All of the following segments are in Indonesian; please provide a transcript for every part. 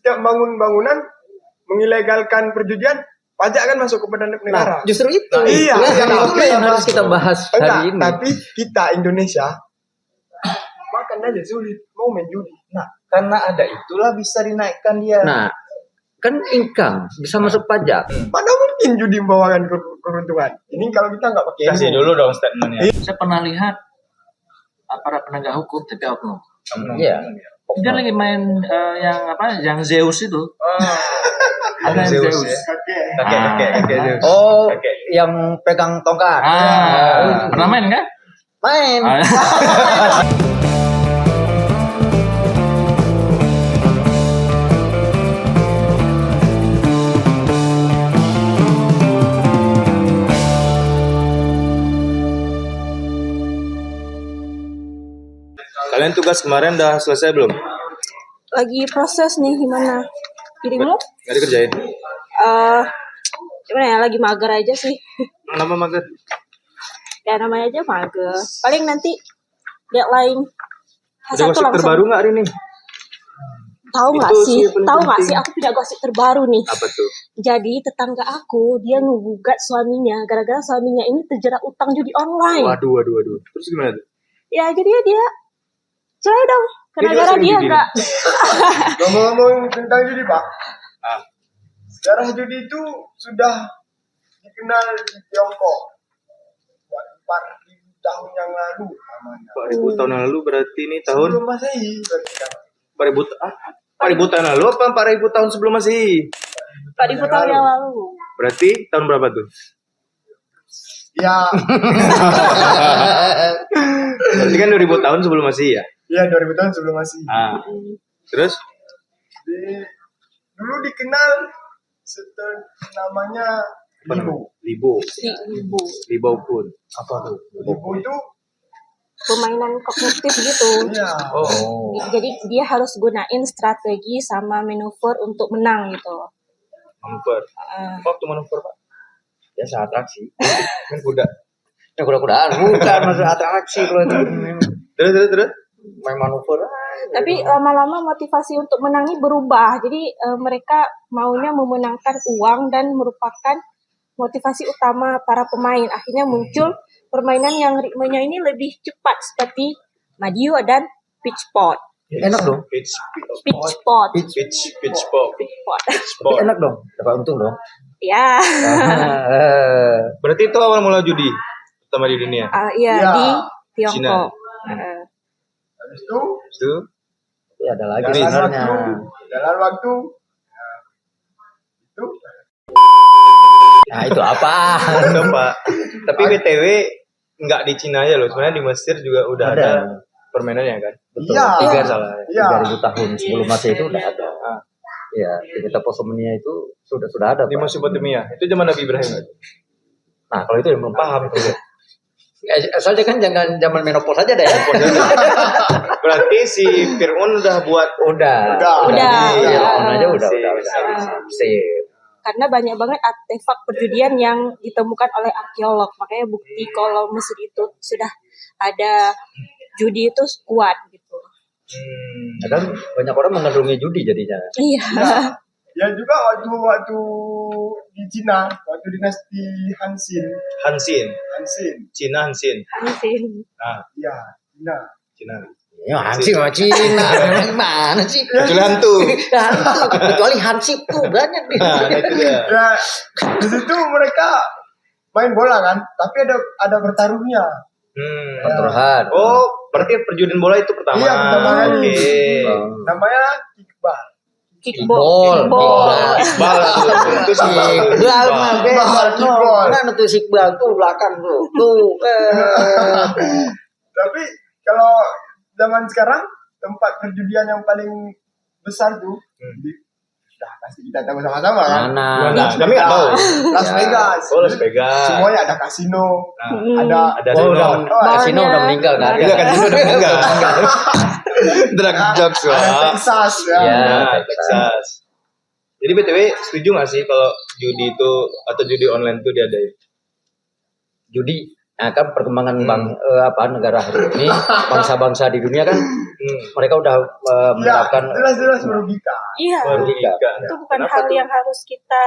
setiap bangun bangunan mengilegalkan perjudian, pajak kan masuk kepada negara. Nah, justru itu. Iya, yang harus kita bahas hari ini. Tapi kita Indonesia makan aja sulit mau main judi. Nah, karena ada itulah bisa dinaikkan dia. Nah, kan income bisa masuk pajak. Mana mungkin judi membawakan keuntungan? Ini kalau kita nggak pakai Kasih ilmu. dulu dong statementnya. Saya pernah lihat aparat penegak hukum tapi oknum. Iya. Dia lagi main yang Zeus itu. Ada yang Zeus. Kakek Zeus. Oh, Kakek. yang pegang tongkat. Pernah main kan? Main. Kalian tugas kemarin udah selesai belum? Lagi proses nih, gimana? Dirimu? Nggak dikerjain? Gimana ya, lagi mager aja sih. Kenapa mager? Ya namanya aja mager. Paling nanti deadline Ada gosip terbaru nggak hari ini? Tahu nggak Itu sih? sih yang Tahu nggak penting. sih? Aku punya gosip terbaru nih. Apa tuh? Jadi tetangga aku dia ngegugat suaminya gara-gara suaminya ini terjerat utang judi online. Waduh. Terus gimana tuh? Ya jadi dia cerai dong. Dia Gara-gara sering dia judi. nggak. Ngomong-ngomong tentang judi, Pak. Ah. Sejarah judi itu sudah dikenal di Tiongkok. 4.000 tahun yang lalu namanya. 4.000 tahun yang lalu berarti ini tahun Sebelum Masehi berarti kan. 4.000 tahun lalu apa 4.000 tahun sebelum Masehi? 4.000 tahun yang lalu. Berarti tahun berapa tuh? Ya, Berarti kan 2000 tahun sebelum Masehi ya? ya 2000 tahun sebelum Masehi. Terus? Dulu dikenal namanya Libo. Libo pun. Apa tuh? Libo itu Permainan kognitif gitu. ya. Oh. Jadi dia harus gunain strategi sama manuver untuk menang gitu. Manuver. Apa tuh manuver, Pak? Ya atraksi. Kan kuda. Ya kuda-kudaan bukan masuk atraksi kalau itu. Terus? Main manuver. Tapi lama-lama motivasi untuk menangnya berubah. Jadi mereka maunya memenangkan uang dan merupakan motivasi utama para pemain. Akhirnya muncul permainan yang ritmenya ini lebih cepat seperti Madio dan pitch pot. Enak dong. Pitch Pot. pop. Tapi enak dong. Dapat untung dong. Ya. Berarti itu awal mula judi pertama di dunia. Iya Ya. di Tiongkok. Habis itu Itu Ya ada lagi jalan sebenarnya. waktu itu Nah itu apa? ada, Pak. Tapi BTW nggak di Cina aja loh. Sebenarnya di Mesir juga udah ada permainannya kan. Betul. Iya. Tiga salah. Iya. 3.000 tahun sebelum Masehi itu udah ada. Ya, kita Posomnia itu sudah ada. Di Pak. Mesopotamia. Itu zaman Nabi Ibrahim kan? Nah kalau itu yang belum paham itu. Soalnya kan jangan zaman menopause aja deh. Berarti si Fir'aun udah buat Udah. aja udah. Sip. Karena banyak banget artefak perjudian yang ditemukan oleh arkeolog. Makanya bukti kalau Mesir itu sudah ada judi itu kuat gitu. Kadang banyak orang menggandrungi judi jadinya. Iya. ya juga waktu di Cina, waktu dinasti Hansin. Cina Hansin. Hansin. Nah, Ya, Cina. Ya Hansi sama Cina. Gimana sih? Kecuali hantu. Kecuali Hansip tuh banyak nih. Nah, itu dia. Ya, di situ mereka main bola kan, tapi ada bertaruhnya. Perturuhan. Oh, berarti perjudian bola itu pertama. Iya, pertama kali. Oke. Namanya kickball. Kickball. Iqbal itu Iqbal mah bebas Kickball. Kan tuh Iqbal tuh belakang tuh. Tapi kalau zaman sekarang tempat perjudian yang paling besar tuh sudah pasti kita tahu sama-sama kan. Mana? Kami nggak tahu. Las Vegas. Oh, Las Vegas. Semuanya ada kasino, ada Kasino udah meninggal kan? Iya kan, itu udah meninggal. Drag jokes ada lah. Texas ya. Ya, Texas. Jadi BTW setuju nggak sih kalau judi itu atau judi online itu diadain? Judi Nah, kan perkembangan negara hari ini, bangsa-bangsa di dunia kan mereka udah Ya, menerapkan jelas-jelas merugikan. Iya, Merugikan. itu bukan Kenapa hal tuh? yang harus kita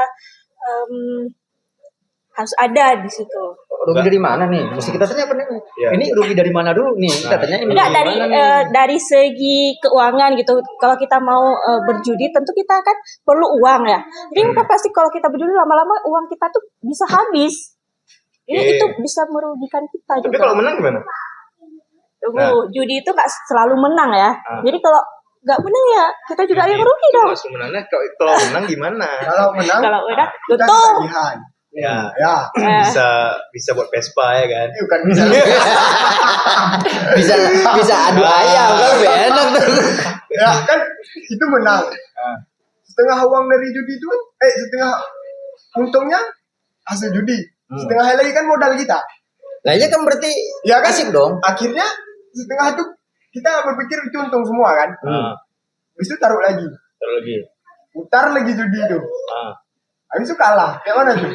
harus ada di situ. rugi dari mana nih? Mesti kita tanya apa nih? Iya. Ini rugi dari mana dulu nih? Kita tanya ini Enggak, rugi mana nih? dari segi keuangan gitu. Kalau kita mau berjudi, tentu kita kan perlu uang ya. Jadi kan pasti kalau kita berjudi lama-lama uang kita tuh bisa habis. Ini Oke. itu bisa merugikan kita Tapi juga. kalau menang gimana? Judi itu nggak selalu menang ya. Jadi kalau nggak menang ya kita juga yang rugi dong. Maksud menangnya kalau menang gimana? Kalau menang, Kalau udah kita tutup. ketagihan. Ya, Ya, bisa buat Vespa ya kan. itu kan bisa. bisa adu ayam kan lebih enak tuh. Ya kan itu menang. Setengah uang dari judi itu kan, setengah untungnya hasil judi. Setengah lagi kan modal kita. Nah, iya kan berarti Ya kan? asik dong. Akhirnya setengah itu kita berpikir itu untung semua kan. Habis itu taruh lagi. Terus lagi. Putar lagi judi itu. Ah. Habis itu kalah. Kayak mana tuh?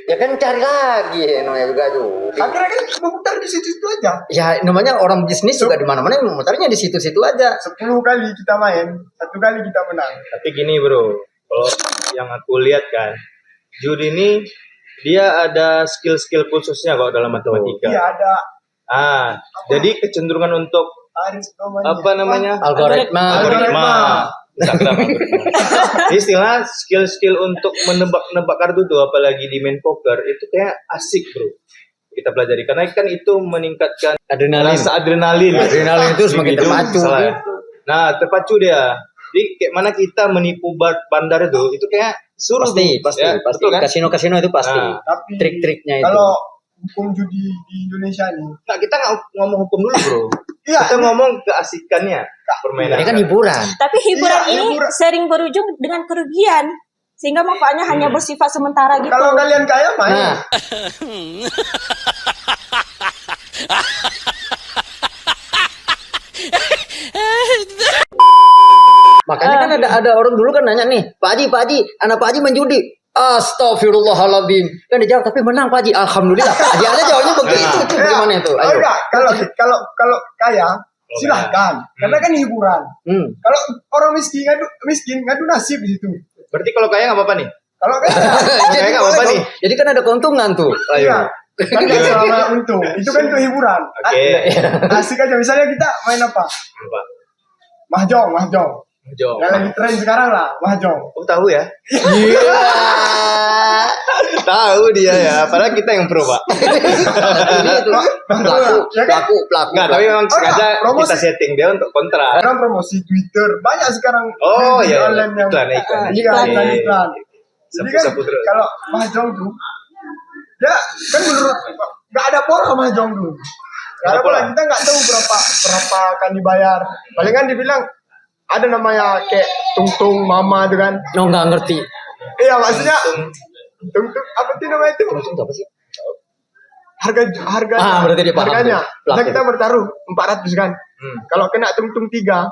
Ya kan cari lagi namanya juga tuh. Akhirnya kan memutar di situ-situ aja. Ya namanya orang bisnis juga di mana-mana mutarnya di situ-situ aja. 10 kali kita main, 1 kali kita menang. Tapi gini bro, kalau yang aku lihat kan, judi ini dia ada skill-skill khususnya kalau dalam matematika. Iya ada Jadi kecenderungan untuk Aris apa namanya? Algoritma. Instagram algoritma. Istilah skill-skill untuk menebak-nebak kartu tuh, apalagi di main poker itu kayak asik bro. Kita pelajari karena kan itu meningkatkan Adrenalin. rasa adrenalin. Adrenalin itu semakin Libido, terpacu salah ya? gitu. Nah, terpacu dia. Jadi kayak mana kita menipu bandar itu kayak suruh Pasti, tuh. pasti, Ya, pasti. betul kan? Kasino-kasino itu pasti. Nah, Tapi Trik-triknya itu. kalau hukum judi di Indonesia nih, Nah, kita nggak ngomong hukum dulu bro. iya Kita ngomong keasikannya permainan. Ini kan hiburan. Tapi hiburan Iya, ini hiburan. sering berujung dengan kerugian. Sehingga manfaatnya hanya bersifat sementara gitu. kalau kalian kaya main. Nah, makanya kan ada orang dulu kan nanya nih, Pak Haji, anak Pak Haji main judi. Astagfirullahaladzim. Kan dia jawab, tapi menang Pak Haji. Alhamdulillah. Dia aja jawabnya begitu. Itu bagaimana itu? Oh Ayo. enggak, kalau kaya silahkan, karena kan hiburan. Kalau orang miskin ngadu nasib di situ. Berarti kalau kaya nggak apa-apa nih. Kalau kaya, Kaya nggak apa-apa nih. Jadi kan ada keuntungan tuh. iya. Kan nggak selama untung. Itu kan untuk hiburan. Oke. Asik aja. Misalnya kita main apa? Apa? Mahjong. Jom. Yang lagi tren sekarang lah, mahjong. Oh tahu ya? Tahu dia ya. Padahal kita yang pro pak. Ini itu pelaku. Nggak, tapi memang sengaja promosi. kita setting dia untuk kontra. Sekarang promosi Twitter banyak sekarang. Oh di iya. online yang Iklan. iklan. Jadi kan Sapu terus. kalau mahjong tuh, ya kan menurut nggak ada pola mahjong tuh. Nggak ada pola. Kita nggak tahu berapa akan dibayar. Palingan dibilang ada namanya kayak tungtung mama itu kan. No, nggak ngerti. Iya maksudnya tungtung apa sih namanya itu? Itu apa sih? Harga berarti dia paham harganya. tuh. Pelaku. Nah, kita bertaruh 400 kan. Kalau kena tungtung 3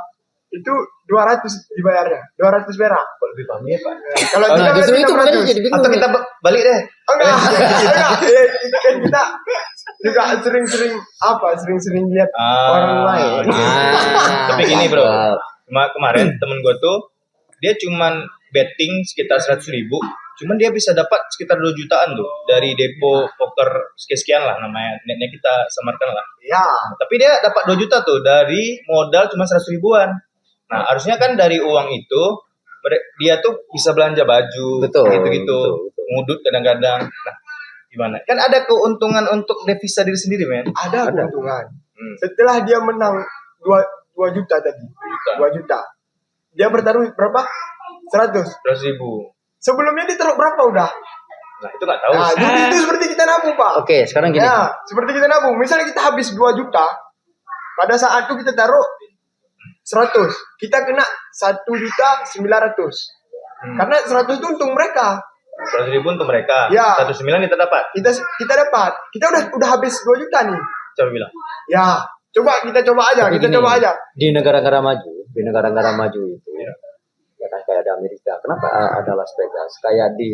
itu 200 dibayarnya. 200 perak. Lebih paham ya pak. Kalau Nah, kita justru itu makanya 600. jadi bingung. Atau kita balik deh. Enggak. Kan kita juga sering-sering lihat orang lain. Tapi gini bro. Kemarin temen gue tuh dia cuman betting sekitar 100.000, cuman dia bisa dapat sekitar 2 jutaan tuh dari depo poker sekian lah namanya, netnya kita samarkan lah. Ya, Tapi dia dapat 2 juta tuh dari modal cuma 100 ribuan. Nah harusnya kan dari uang itu dia tuh bisa belanja baju, Betul, gitu-gitu, betul. ngudut kadang-kadang. Nah gimana? Kan ada keuntungan untuk devisa diri sendiri men. ada keuntungan. Setelah dia menang 2 juta tadi. 2 juta. Dia bertaruh berapa? 100. 100.000. Sebelumnya dia taruh berapa udah? Nah itu nggak tahu. Nah, jadi itu seperti kita nabung, Pak. Oke, sekarang gini. Ya, seperti kita nabung. Misalnya kita habis 2 juta, pada saat itu kita taruh 100. Kita kena 1.900.000. Karena 100 itu untung mereka. 100.000 untuk mereka. Ya. 109 kita dapat. Kita dapat. Kita udah habis 2 juta nih. Coba bilang. Ya, kita coba aja, Tapi kita gini, coba aja. Di negara-negara maju itu ya kan kayak ada Amerika. Kenapa ada Las Vegas? Kayak di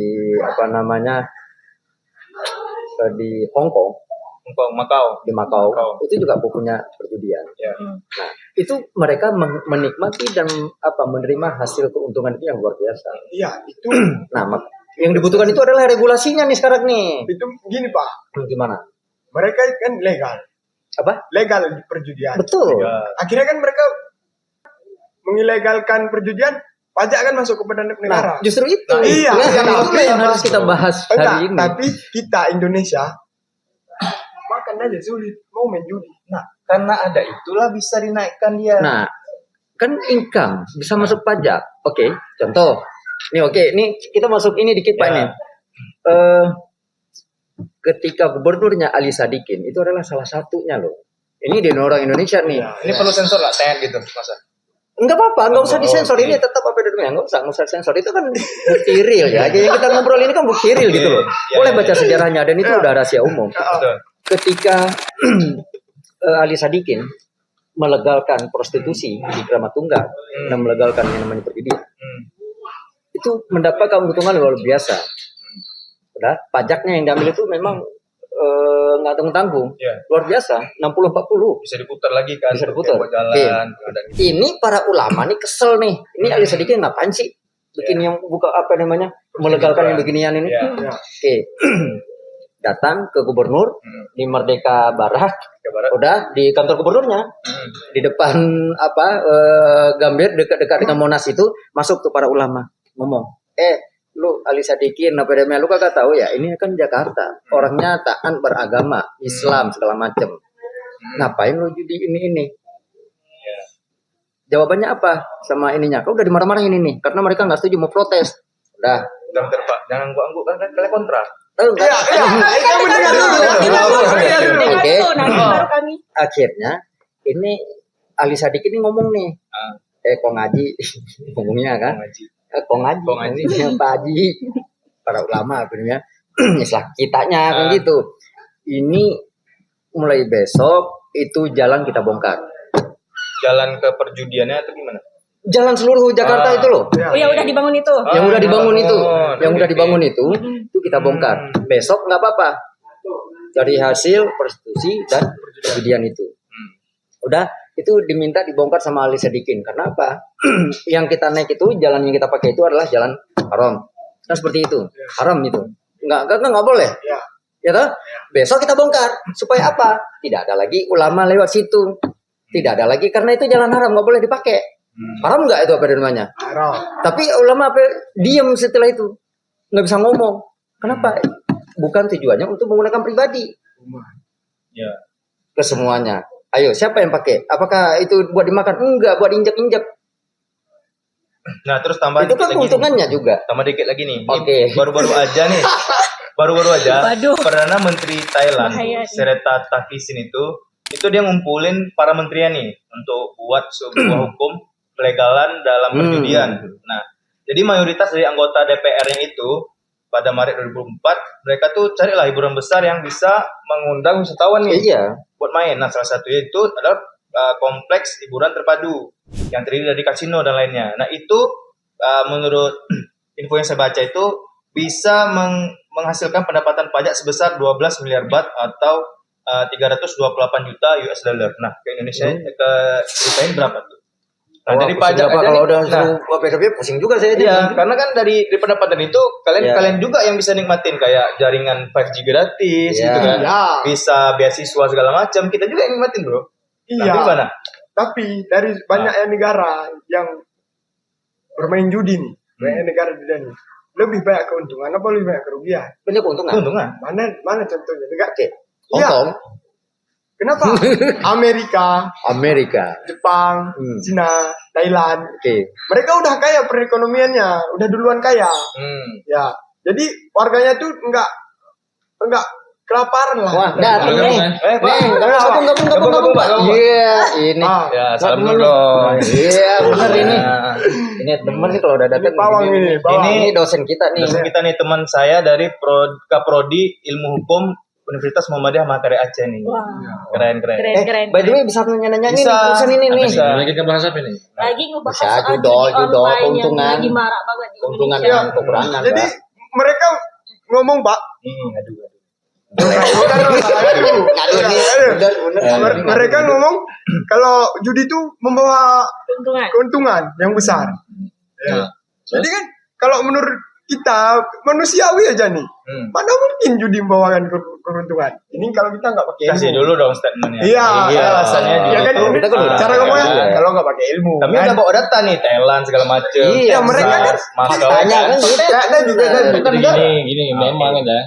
di Hong Kong Makau. di Makau, Makau. itu juga punya perjudian. Ya. Nah, itu mereka menikmati dan menerima hasil keuntungan itu yang luar biasa. Iya, itu Nah, yang dibutuhkan itu adalah regulasinya nih sekarang nih. itu gini Pak. Gimana? Mereka kan legal. Apa? Legal di perjudian. Betul. Ya. Akhirnya kan mereka mengilegalkan perjudian, pajak kan masuk kepada negara. Nah, justru itu. Nah, iya, itu yang harus kita bahas Enggak, hari ini. tapi kita Indonesia makan aja sulit mau main judi. Nah, karena ada itulah bisa dinaikkan dia. Nah, kan income bisa masuk pajak. Oke, contoh. Ini kita masuk ini dikit Pak Ya. nih. Ketika gubernurnya Ali Sadikin itu adalah salah satunya loh. Ini dia orang Indonesia nih. Ini perlu sensor nggak? Tet gitu, masa? Enggak apa-apa, enggak usah Oh, disensor. oke. Ini tetap apa adanya, enggak usah sensor. Itu kan bukti real ya. Yang kita ngobrol ini kan bukti real gitu loh. Iya, Boleh iya, baca iya. sejarahnya dan itu udah rahasia umum. Betul. Ketika Ali Sadikin melegalkan prostitusi di Kramat Tunggal dan melegalkan yang namanya perjudian, itu mendapat keuntungan luar biasa. Udah, pajaknya yang diambil itu memang nggak tanggung-tanggung, Iya. luar biasa, 60-40. Bisa diputar lagi kan? Bisa diputar. buat jalan. Ini para ulama nih kesel nih. Ini Ali Sadikin ngapain sih bikin yang buka apa namanya melegalkan yang beginian ini? Iya. Ya. Oke, datang ke gubernur di Merdeka Barat. Ke barat. Udah di kantor gubernurnya di depan Gambir dekat-dekat dengan Monas itu masuk tuh para ulama ngomong, lu Ali Sadikin apa namanya, lu kagak tahu ya, ini kan Jakarta, orangnya taat beragama Islam segala macem, ngapain lu judi ini? Jawabannya apa sama ininya? Kau udah dimarah-marahin ini karena mereka nggak setuju mau protes. Udah. Bentar, Pak. Jangan gua angguk kan kalian kontra. Tahu nggak? Kamu dengar dulu. Dengar Oke. tuh, nanti baru kami. Akhirnya ini Ali Sadikin ini ngomong nih. Kok ngaji ngomongnya kan? Ngaji. Kok ngaji? Kok ngaji. Pak Haji. Para ulama akhirnya Islah kitanya kan gitu. Ini mulai besok itu jalan kita bongkar. Jalan ke perjudiannya atau gimana? Jalan seluruh Jakarta itu loh. Oh ya udah dibangun itu. Yang udah dibangun itu, yang udah oke. dibangun itu kita bongkar. Besok nggak apa-apa. Dari hasil prostitusi dan perjudian itu. Udah itu diminta dibongkar sama Ali Sadikin. Karena apa? Yang kita naik itu, jalan yang kita pakai itu adalah jalan haram. Kan seperti itu, haram itu. Nggak boleh. Ya. Ya toh? Besok kita bongkar. Supaya apa? Tidak ada lagi ulama lewat situ. Tidak ada lagi karena itu jalan haram, nggak boleh dipakai. Haram nggak itu apa namanya? Haram. Tapi ulama apa diam setelah itu, nggak bisa ngomong. Kenapa? Bukan tujuannya untuk menggunakan pribadi Ya. ke semuanya. Ayo, siapa yang pakai? Apakah itu buat dimakan? Enggak, buat injek-injek. Nah, terus tambah Itu dikit kan lagi keuntungannya nih. juga. Tambah dikit lagi nih. Ini Oke. Baru-baru aja nih. Baru-baru aja. Waduh. Perdana Menteri Thailand, Bahaya nih. Sereta Thavisin itu dia ngumpulin para menterinya nih untuk buat sebuah hukum pelegalan dalam perjudian. Nah, jadi mayoritas dari anggota DPR-nya itu pada Maret 2004 mereka tuh carilah hiburan besar yang bisa mengundang wisatawan nih Iya. buat main. Nah, salah satunya itu adalah kompleks hiburan terpadu yang terdiri dari kasino dan lainnya. Nah, itu menurut info yang saya baca itu bisa menghasilkan pendapatan pajak sebesar 12 miliar baht atau 328 juta US dollar. Nah, ke Indonesia ke Filipina berapa tuh? Nah, dari pajak aja kalau nih, udah nah, suruh PSBB pusing juga saya. iya, karena kan dari pendapatan itu Iya. kalian juga yang bisa nikmatin kayak jaringan 5G gratis Iya. gitu kan. Iya. Bisa beasiswa segala macam, kita juga yang nikmatin, Bro. Nah, Iya. gimana? Tapi dari banyaknya negara yang bermain judi nih, banyak negara di dunia ini, lebih banyak keuntungan apa lebih banyak kerugian? Banyak keuntungan. Keuntungan. Mana contohnya? Negara Oke. Iya. Hongkong, Kenapa? Amerika. Jepang, Cina, Thailand, Oke. mereka udah kaya perekonomiannya, udah duluan kaya. Ya, jadi warganya tuh enggak kelaparan lah. Wah, datang nih. Pak. Gabung, Pak. Iya, ini. Ya, salam Temen dulu dong. Iya, benar ini. Nah, Ini teman nih kalau udah datang. Ini pawang ini, pawang. Ini dosen kita nih. dosen kita nih, teman saya dari Kaprodi Ilmu Hukum Universitas Muhammadiyah Makassar Aceh nih. Wah, Keren. keren. By the way bisa nanya-nanya nih Bisa. dosen ini nih. Bisa. Lagi ke bahasa apa ini? Lagi ngebahas Bisa, soal judo, judi online yang keuntungan. lagi marak banget di Keuntungan Indonesia. dan kekurangan. Jadi Pak. mereka ngomong, Pak, Aduh. bukan masalah itu. Mereka ngomong kalau judi itu membawa Keuntungan. keuntungan yang besar. Ya. Jadi kan kalau menurut kita manusiawi aja nih, mana mungkin judi membawakan keuntungan? Ini kalau kita nggak pakai ilmu. Kasih dulu dong statementnya. Iya, alasannya iya judi kan itu. kita kan cara ngomongnya kalau nggak pakai ilmu. Tapi kan? udah bawa data nih, Thailand segala macem. Iya, mereka kan Moscow faktanya kan gitu. ada juga kan. Gini, memang ada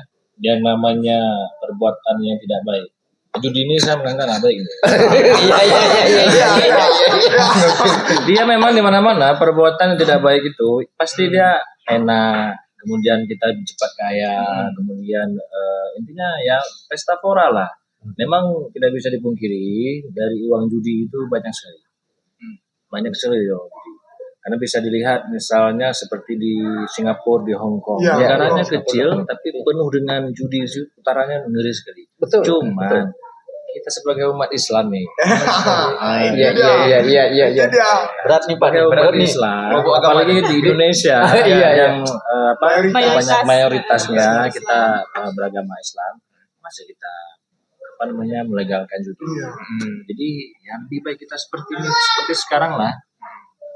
yang namanya perbuatan yang tidak baik. Judi ini saya menganggap nggak baik. Iya. Dia memang di mana-mana perbuatan yang tidak baik itu pasti dia enak. Kemudian kita cepat kaya, kemudian intinya ya pesta pora lah. Memang tidak bisa dipungkiri dari uang judi itu banyak sekali. Banyak sekali ya. Karena bisa dilihat misalnya seperti di Singapura, di Hong Kong. Iya, Negaranya betul. kecil tapi penuh dengan judi, putarannya ngeri sekali. Betul. Cuman kita sebagai umat Islam nih, Iya. Itu dia. Berat nih Pak. sebagai umat Berat nih. Islam, Kelompok agama apalagi di Indonesia Iya. yang Mayoritas. mayoritasnya kita beragama Islam, masih kita melegalkan judi. Iya. Jadi yang lebih baik kita seperti sekarang lah.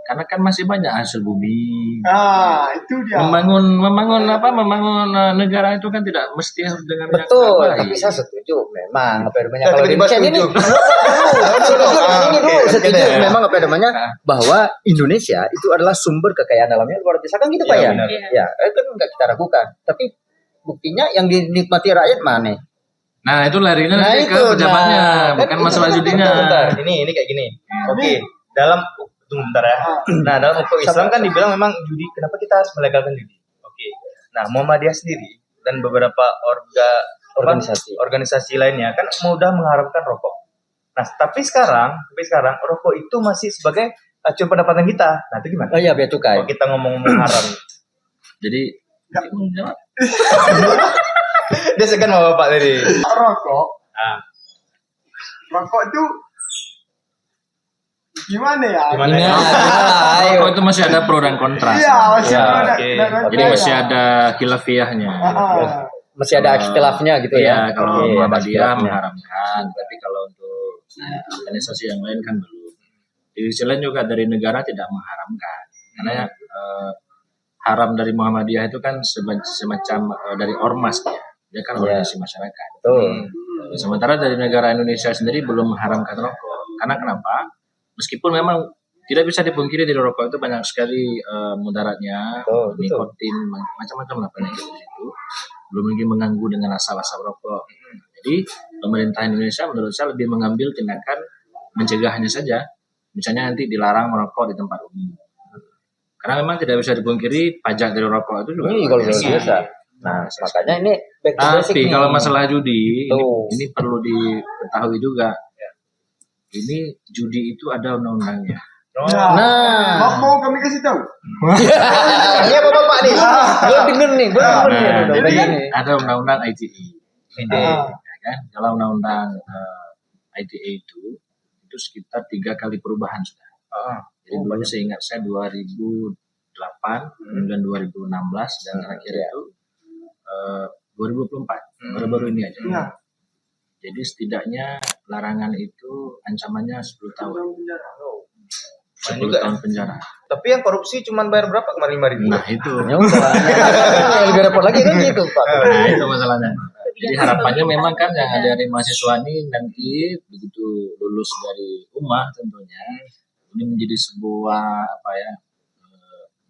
Karena kan masih banyak hasil bumi. Itu dia. Membangun negara itu kan tidak mesti harus dengan yang Betul, terbaik. tapi saya setuju memang apa namanya Ya, kalau di tiba-tiba Indonesia ini setuju memang apa namanya bahwa Indonesia itu adalah sumber kekayaan alamnya luar biasa kan gitu Pak ya. Iya, benar. Ya, kan nggak kita ragukan. Tapi buktinya yang dinikmati rakyat mana? Nah itu larinya Nah, nanti ke itu, pejabatnya, nah, bukan kan masalah itu judinya. Bentar, ini kayak gini. Oke, dalam tunggu bentar ya. Nah, dalam hukum Islam kan dibilang memang judi, kenapa kita harus melegalkan judi? Oke. Nah, Muhammadiyah sendiri dan beberapa organisasi lainnya kan mudah mengharamkan rokok. Nah, tapi sekarang rokok itu masih sebagai acuan pendapatan kita. Nah, itu gimana? Oh iya, bea cukai. Kalau kita ngomong haram. Jadi Dia segan sama Bapak tadi. Rokok. Ah. Rokok itu gimana ya? Gimana ya? rokok itu masih ada pro dan kontra. Iya, masih Ya, ada. oke. Jadi masih ada khilafiyahnya. Masih ada ikhtilafnya gitu Iya, ya. kalau Oke, ada Muhammadiyah ikhtilafnya. mengharamkan, tapi kalau untuk organisasi yang lain kan belum. Di sisi lain juga dari negara tidak mengharamkan, karena haram dari Muhammadiyah itu kan semacam dari ormas dia kan organisasi masyarakat. Betul. Sementara dari negara Indonesia sendiri belum mengharamkan rokok, karena kenapa? Meskipun memang tidak bisa dipungkiri di rokok itu banyak sekali mudaratnya, Betul. nikotin, macam-macam lah penyakit di situ. Belum lagi mengganggu dengan asap-asap rokok. Jadi pemerintah Indonesia menurut saya lebih mengambil tindakan mencegahnya saja. Misalnya nanti dilarang merokok di tempat umum. Karena memang tidak bisa dipungkiri pajak dari rokok itu juga Ini luar kalau luar biasa. Nah, makanya ini back to basic Tapi nih. kalau masalah judi, Tuh. ini perlu diketahui juga. Ini judi itu ada undang-undangnya. Nah, mau kami kasih tahu. Ini apa Bapak nih? gue denger nih, gue denger nih. Nah, jadi Ini. ada undang-undang ITE. Ah. Ya kan? Kalau undang-undang ITE itu sekitar 3 kali perubahan sudah. Jadi dulu seingat saya 2008, kemudian 2016 dan terakhir itu 2024, baru-baru ini aja. Iya. Jadi setidaknya larangan itu ancamannya 10 tahun. 10 tahun penjara. Tapi yang korupsi cuma bayar berapa kemarin 5.000? Nah itu. Ya udah. Lebih repot lagi kan gitu, Pak. Nah itu masalahnya. Jadi harapannya memang kan yang ada dari mahasiswa ini nanti begitu lulus dari UMA tentunya ini menjadi sebuah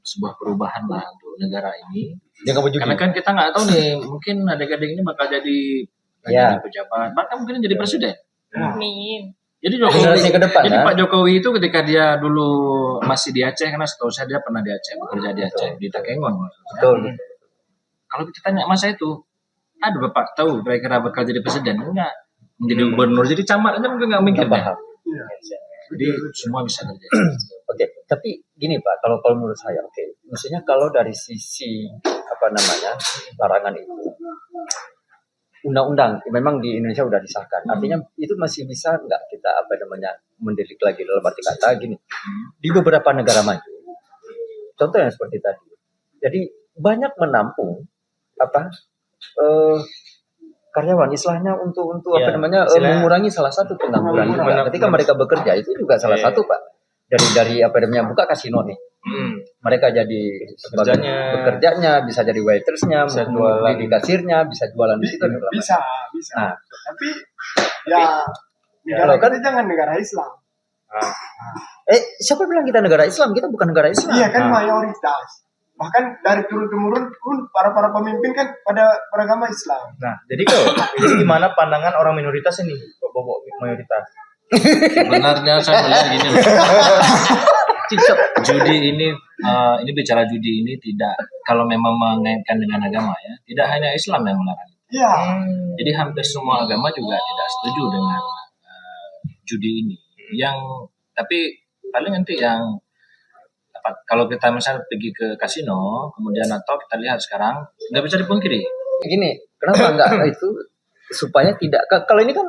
sebuah perubahan lah untuk negara ini. Karena kan kita nggak tahu nih, mungkin adik-adik ini bakal jadi pejabat, bahkan mungkin jadi presiden. Amin. Jadi Generasi ke depan, jadi ya? Pak Jokowi itu ketika dia dulu masih di Aceh, karena setahu saya dia pernah di Aceh, bekerja di Aceh, di Takengon. Betul. Kalau kita tanya masa itu, ada Bapak tahu kira-kira bakal jadi presiden? Enggak. Menjadi gubernur, jadi camat aja mungkin nggak mikir. Paham. Jadi semua bisa terjadi. Oke, tapi gini Pak, kalau menurut saya, maksudnya kalau dari sisi larangan itu, undang-undang memang di Indonesia udah disahkan, artinya itu masih bisa nggak kita mendelik lagi dalam arti kata gini, di beberapa negara maju, contohnya seperti tadi, jadi banyak menampung karyawan, istilahnya untuk Iya, apa namanya istilahnya- mengurangi salah satu pengangguran juga. Ketika mereka bekerja itu juga salah Iya. satu Pak dari apa namanya buka kasino nih. Mereka jadi sebagai Bekerjanya. bekerjanya, bisa jadi waitersnya, Bisa mungkin jualan. di kasirnya, bisa jualan di situ. adalah, Pak. Bisa. Nah, Tapi ya negara kalau kan- kita jangan negara Islam. siapa bilang kita negara Islam? Kita bukan negara Islam. Iya kan mayoritas. Bahkan dari turun-temurun pun para pemimpin kan pada beragama Islam. Nah, jadi gimana pandangan orang minoritas ini? Bawa mayoritas. Sebenarnya saya melihat gini loh. Judi ini bicara judi ini tidak, kalau memang mengaitkan dengan agama ya, tidak hanya Islam yang melarang. Iya. Jadi hampir semua agama juga tidak setuju dengan judi ini. Tapi paling nanti yang kalau kita misalnya pergi ke kasino, kemudian atau kita lihat sekarang nggak bisa dipungkiri. Gini, kenapa enggak itu supaya tidak kalau ini kan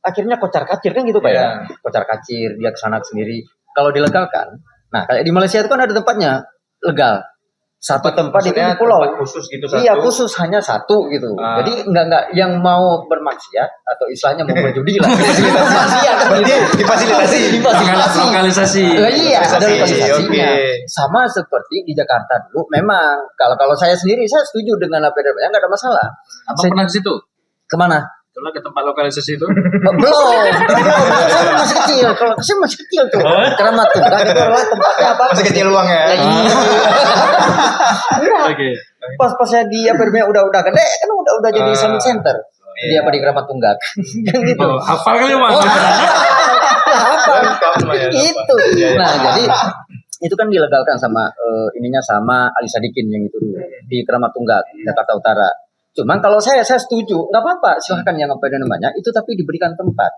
akhirnya kocar-kacir kan gitu Pak ya. Kocar-kacir dia kesana sendiri. Kalau dilegalkan, nah kayak di Malaysia itu kan ada tempatnya legal. Satu tempat itu di pulau. Tempat khusus gitu satu. Iya, khusus hanya satu gitu. Jadi enggak yang mau bermaksiat atau istilahnya mau berjudi lah. Difasilitasi. Lokalisasi. Iya, ada lokalisasinya. Oke. Sama seperti di Jakarta dulu. Memang kalau saya sendiri saya setuju dengan apa yang enggak ada masalah. Abang pernah ke situ? Kemana? Itulah ke tempat lokalisasi itu. Belum. Saya masih kecil. Kalau saya masih kecil tuh. Keramat Tunggak itu adalah tempatnya apa? Masih kecil uang ya. Oke. Pas saya di apa namanya udah gede kan udah jadi Islamic Center. Di apa di Keramat Tunggak. Kan gitu. Oh, hafal kali Bang. Gitu. Nah, jadi itu kan dilegalkan sama sama Ali Sadikin yang itu dulu di Keramat Tunggak, Jakarta Utara. Cuman kalau saya setuju, nggak apa-apa, silahkan yang apa namanya itu tapi diberikan tempat.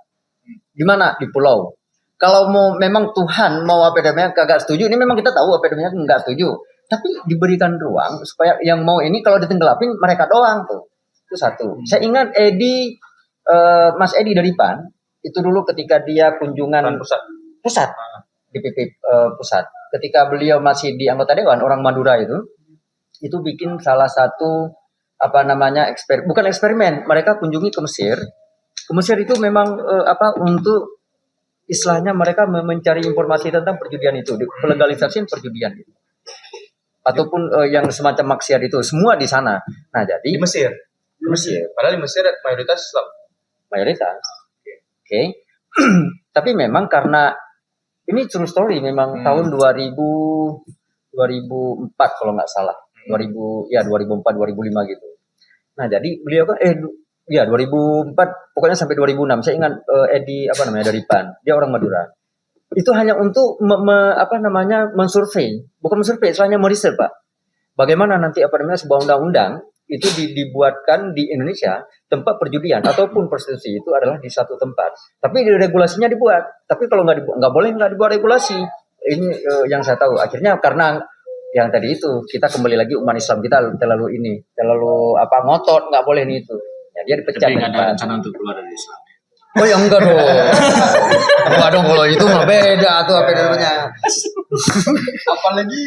Di mana? Di pulau. Kalau memang Tuhan mau apa namanya kagak setuju, ini memang kita tahu apa namanya nggak setuju. Tapi diberikan ruang supaya yang mau ini kalau ditenggelapin mereka doang tuh. Itu satu. Saya ingat Mas Edi dari PAN itu dulu ketika dia kunjungan pusat DPP pusat. Ketika beliau masih di anggota dewan orang Madura itu bikin salah satu bukan eksperimen, mereka kunjungi ke Mesir. Ke Mesir itu memang untuk istilahnya mereka mencari informasi tentang perjudian itu, legalisasi perjudian itu. Ataupun yang semacam maksiat itu semua di sana. Nah, jadi Di Mesir. Padahal di Mesir mayoritas Islam. Mayoritas. Oke. Tapi memang karena ini true story memang tahun 2004 kalau nggak salah. 2004 2005 gitu. Nah, jadi beliau kan 2004 pokoknya sampai 2006 saya ingat Edi dari PAN. Dia orang Madura. Itu hanya untuk mensurvei, bukan mensurvei, istilahnya meriset, Pak. Bagaimana nanti sebuah undang-undang itu dibuatkan di Indonesia tempat perjudian ataupun prostitusi itu adalah di satu tempat. Tapi regulasinya dibuat. Tapi kalau nggak boleh dibuat regulasi. Ini yang saya tahu. Akhirnya karena yang tadi itu kita kembali lagi umat Islam kita terlalu ngotot, nggak boleh nih itu. Ya, dia dipecat. Tapi nggak ada rencana untuk keluar dari Islam. Oh ya enggak dong. Enggak dong kalau itu mah beda tuh apa namanya. Apalagi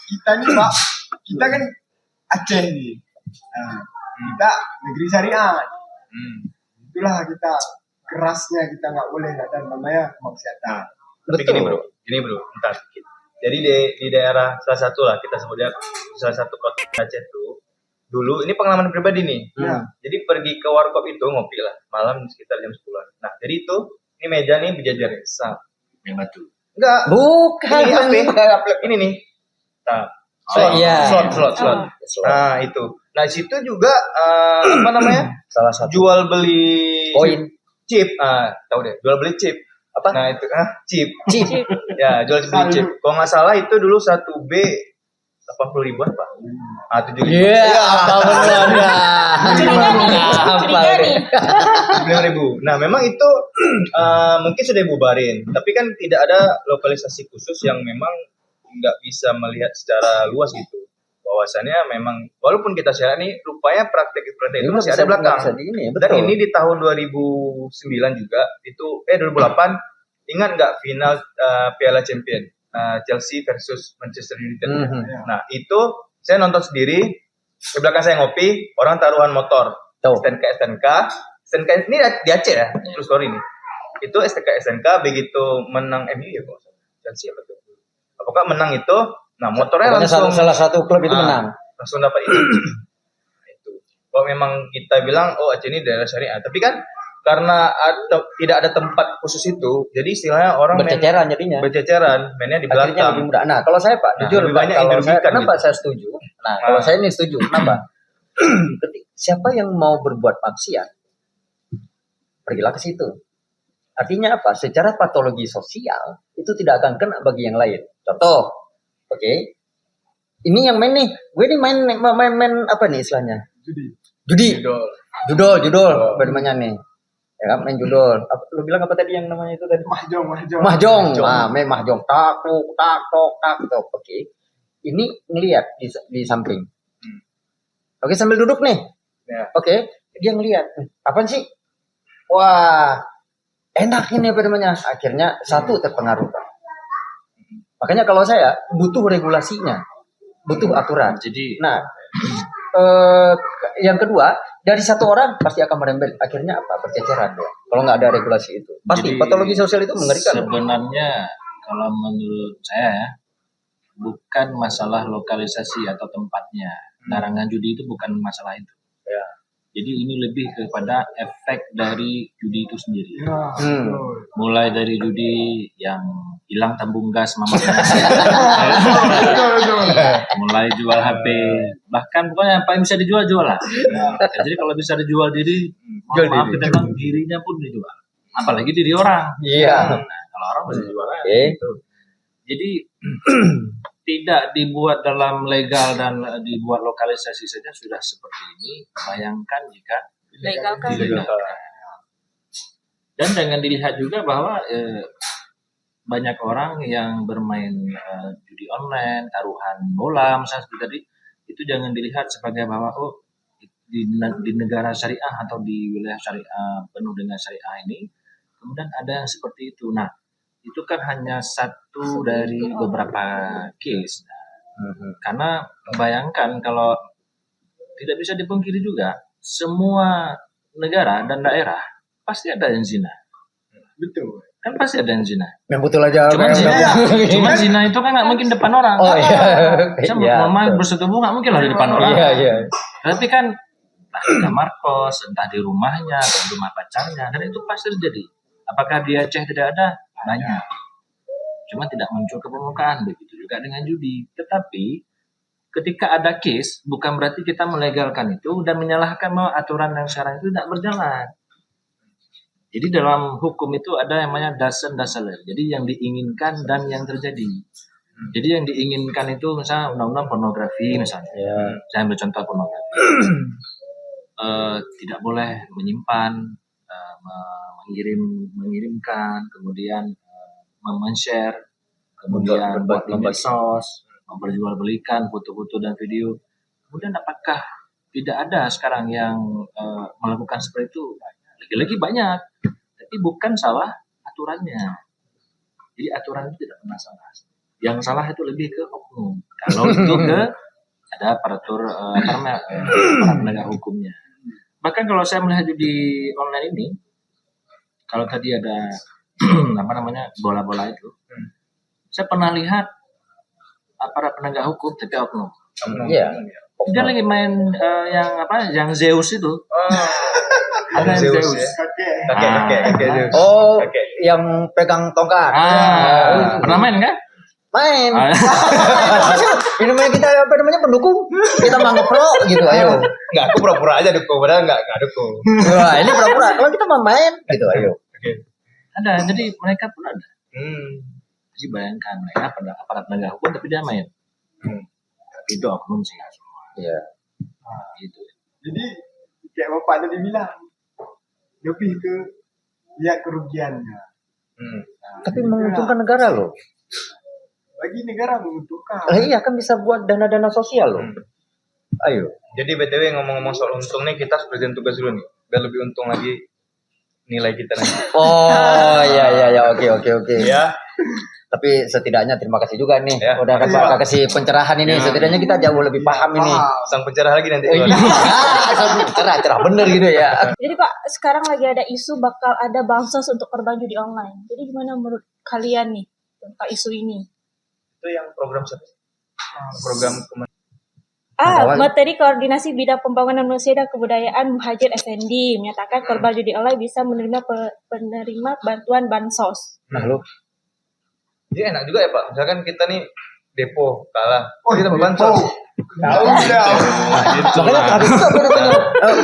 kita nih Pak, kita kan Aceh nih. Nah, kita negeri syariat. Itulah kita kerasnya kita nggak boleh ada namanya kemaksiatan. Tapi gini bro, bentar sedikit. Jadi di daerah salah satu lah kita sebutnya salah satu kota Aceh tuh dulu ini pengalaman pribadi nih. Jadi pergi ke warkop itu ngopi lah malam sekitar jam 10-an. Nah jadi itu ini meja nih berjajar Islam. Yang batu. Enggak. Bukan. Ini nih. Nah, slot. Nah itu. Nah situ juga Salah satu jual beli poin. Chip. Tahu deh jual beli chip. Apa? Nah itu chip. Chip. Ya jual beli chip. Kalau nggak salah itu dulu 1B 80 ribuan Pak. 7 ribu. Iya, apa benar ya? Curiga nih. 5.000. Nah memang itu mungkin sudah dibubarin. Tapi kan tidak ada lokalisasi khusus yang memang nggak bisa melihat secara luas gitu. Bahwasannya memang walaupun kita share nih rupanya praktek itu masih ada belakang. Dan ini di tahun 2009 juga itu 2008 ingat nggak final Piala Champion Chelsea versus Manchester United. Nah itu saya nonton sendiri di belakang saya ngopi orang taruhan motor Tahu. STNK ini di Aceh ya, terus story ini. Itu STNK begitu menang MU ya kok. Dan siapa tuh? Apakah menang itu? Nah, motornya Pokoknya langsung salah satu klub itu menang. langsung dapat itu. Nah, itu. Kalau memang kita bilang oh Aceh ini daerah syariah, tapi kan karena tidak ada tempat khusus itu, jadi istilahnya orang Berceceran jadinya. mainnya di Akhirnya belakang. lebih mudah. Nah, kalau saya Pak, Nah, jujur lebih Pak, banyak yang kalau saya, dirugikan kenapa gitu. saya setuju? Nah, kalau saya ini setuju, kenapa? Siapa yang mau berbuat maksiat, pergilah ke situ. Artinya apa? Secara patologi sosial itu tidak akan kena bagi yang lain. Contoh, oke, ini yang main nih, gue nih main apa nih istilahnya? Judi. Judol, apa namanya nih? Ya kan, main judol. Lu bilang apa tadi yang namanya itu tadi? Mahjong. Nah, main mahjong. Tak, tok. Oke. Ini ngelihat di samping. Oke, sambil duduk nih. Ya. Oke, dia ngelihat. Apaan sih? Wah, enak ini apa namanya? Akhirnya satu terpengaruh. Makanya kalau saya butuh regulasinya, butuh aturan. Jadi Nah, yang kedua, dari satu orang pasti akan merembet. Akhirnya apa? Berceceran ya. Kalau nggak ada regulasi itu, pasti Jadi, patologi sosial itu mengerikan. sebenarnya kalau menurut saya ya, bukan masalah lokalisasi atau tempatnya. Larangan judi itu bukan masalah itu. Ya. Jadi ini lebih kepada efek dari judi itu sendiri. Hmm. Mulai dari judi yang hilang tabung gas mamanya, mulai jual HP, bahkan pokoknya apa yang bisa dijual lah. Jadi kalau bisa dijual diri, maaf kita bilang dirinya pun dijual. Apalagi diri orang. Iya. Nah, kalau orang bisa dijual aja. Oke. Gitu. Jadi tidak dibuat dalam legal dan dibuat lokalisasi saja sudah seperti ini. Bayangkan jika Legalkan. dilegalkan. Dan dengan dilihat juga bahwa banyak orang yang bermain judi online, taruhan bola, misalnya seperti tadi, itu jangan dilihat sebagai bahwa oh di negara syariah atau di wilayah syariah penuh dengan syariah ini, kemudian ada yang seperti itu. Nah, itu kan hanya satu dari beberapa case. Karena bayangkan kalau tidak bisa dipungkiri juga, semua negara dan daerah pasti ada yang zina. Betul. Kan pasti ada yang zina. Yang betul aja. Cuman zina itu kan nggak mungkin depan orang. Oh iya. Saya mama bersetubuh nggak mungkin lah di depan orang. Iya. Tapi kan entah di kamar kos, entah di rumahnya, atau di rumah pacarnya, dan itu pasti terjadi. Apakah di Aceh tidak ada? Banyak. Cuma tidak muncul ke permukaan. Begitu juga dengan judi. Tetapi ketika ada case, bukan berarti kita melegalkan itu dan menyalahkan bahwa aturan yang sekarang itu tidak berjalan. Jadi dalam hukum itu ada yang namanya dasan. Jadi yang diinginkan dan yang terjadi. Jadi yang diinginkan itu misalnya undang-undang pornografi misalnya. Saya ambil contoh pornografi. Tidak boleh menyimpan, mengirimkan, kemudian men-share, kemudian buat di medsos, memperjualbelikan foto-foto dan video. Kemudian apakah tidak ada sekarang yang melakukan seperti itu? Lagi-lagi banyak, tapi bukan salah aturannya. Jadi aturan itu tidak pernah salah. Yang salah itu lebih ke oknum. Kalau itu ada aparatur para penegak hukumnya. Bahkan kalau saya melihat di online ini, kalau tadi ada bola-bola itu, saya pernah lihat aparat penegak hukum tapi oknum. Iya. Dia lagi main yang Zeus itu. Ada yang Zeus. Kakek Zeus. Oh, Kakek. yang pegang tongkat. Pernah main kan? Main. Ini namanya kita pendukung. Kita mau pro gitu, ayo. Enggak, aku pura-pura aja dukung, padahal enggak dukung. Wah, ini pura-pura. Kalau kita mau main gitu, ayo. Ada, jadi mereka pun ada. Jadi bayangkan mereka pada aparat penegak hukum tapi dia main. Tapi itu oknum sih semua. Iya. Gitu. Jadi kayak bapak tadi bilang, lebih ke lihat kerugiannya. Tapi menguntungkan negara loh. Bagi negara menguntungkan. Iya kan bisa buat dana-dana sosial loh. Ayo. Jadi BTW ngomong-ngomong soal untung nih, kita harus kerjain tugas dulu nih. Biar lebih untung lagi nilai kita nanti. Oh iya oke. Ya. Tapi setidaknya terima kasih juga nih. Ya, Udah dapat kasih pencerahan ini. Setidaknya kita jauh lebih paham ini. Sang pencerah lagi nanti. Cerah bener gitu ya. Jadi Pak, sekarang lagi ada isu bakal ada bansos untuk korban judi online. Jadi gimana menurut kalian nih tentang isu ini? Itu yang program siapa? Program Materi Koordinasi Bidang Pembangunan Manusia dan Kebudayaan Muhajir Effendi menyatakan korban judi online bisa menerima penerima bantuan bansos. Nah lu, Jadi enak juga ya Pak. Misalkan kita nih depo kalah, kita bansos. Tahu udah. makanya kaget juga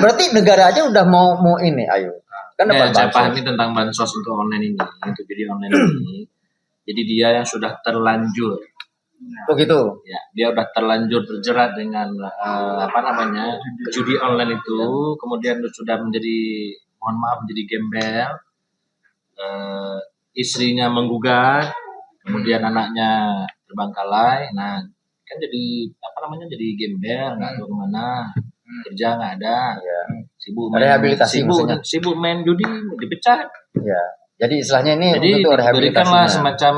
berarti negara aja udah mau ini, ayo. Kan dapat Saya bansos. pahami tentang bansos untuk online ini, untuk judi online ini. Jadi dia yang sudah terlanjur, Oh gitu. ya, dia udah terlanjur terjerat dengan judi online itu, kemudian sudah menjadi, mohon maaf, menjadi gembel. Istrinya menggugat, kemudian anaknya terbengkalai. Nah, kan jadi jadi gembel, nggak tahu kemana, kerja nggak ada, sibuk Rehabilitasi maksudnya. sibuk main judi, dipecat. Ya. Jadi istilahnya ini Jadi untuk berikanlah rehabilitasinya. semacam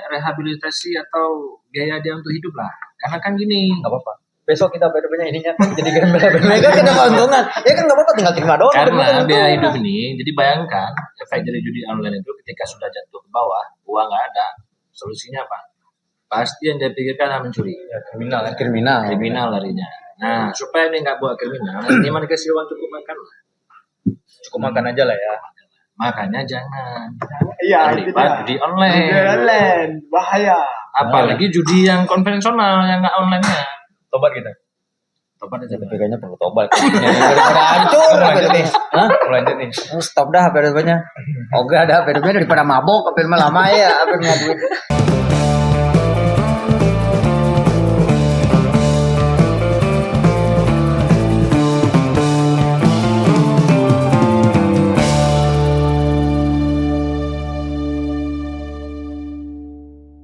rehabilitasi atau gaya dia untuk hidup lah. Karena kan gini, Nggak apa-apa. Besok kita berbeda ini jadi gembel. Mereka kita keuntungan. Ya kan nggak apa-apa, tinggal terima doang. karena biaya hidup ini, jadi bayangkan efek dari judi online itu ketika sudah jatuh ke bawah, uang nggak ada, solusinya apa? Pasti yang dia pikirkan mencuri, Kriminal ya. Kriminal. larinya. Nah, supaya dia nggak buat kriminal, ini mana dikasih uang cukup makan lah. Cukup makan aja lah ya. Makanya jangan Iya, itu terlibat dia. judi online. Judi online bahaya. Apalagi judi yang konvensional, yang nggak online-nya. Tobat kita. Tobat aja. Tapi kayaknya perlu tobat. Daripada hancur apa ini? Hah? Mau lanjut nih. Stop dah apa namanya. Oke ada apa namanya daripada mabok apa lama ya apa ngaduin.